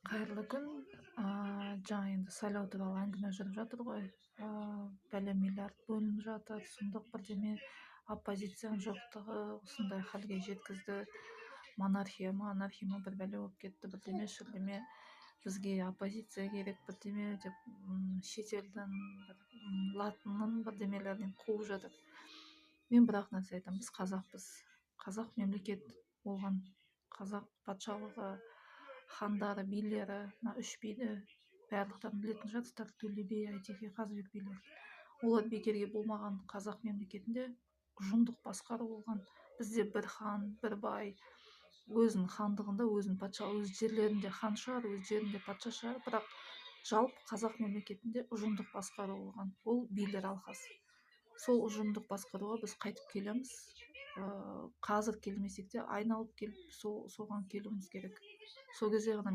Қайырлы күн. Жаңа енді сайлау туралы әңгіме жүріп жатыр ғой. Бәлен миллиард бөлініп жатыр, сұмдық бірдеме, оппозицияның жоқтығы осындай халге жеткізді. Монархия ма бір бәле болып кетті, бірдеме шірдеме. Бізге оппозиция керек бірдеме деп шетелдің латынның бірдемелерінен қуып жатыр. Мен бір-ақ нәрсе айтамын: біз қазақпыз, қазақ мемлекет болған, қазақ патшалығы, хандары, билері, мына үш биді барлықтарың білетін шығарсыздар: төле би, әйтеке, қазыбек билер. Олар бекерге болмаған. Қазақ мемлекетінде ұжымдық басқару болған. Бізде бір хан, бір бай, өзінің хандығында, өзінің патша, өз жерлерінде хан шығар, өз жерінде патша шығар, бірақ жалпы қазақ мемлекетінде ұжымдық басқару болған. Ол билер алқасы. Сол ұжымдық басқаруға біз қайтып келеміз. Қазір келмесек те айналып келіп соған келуіміз керек. Сол кезде ғана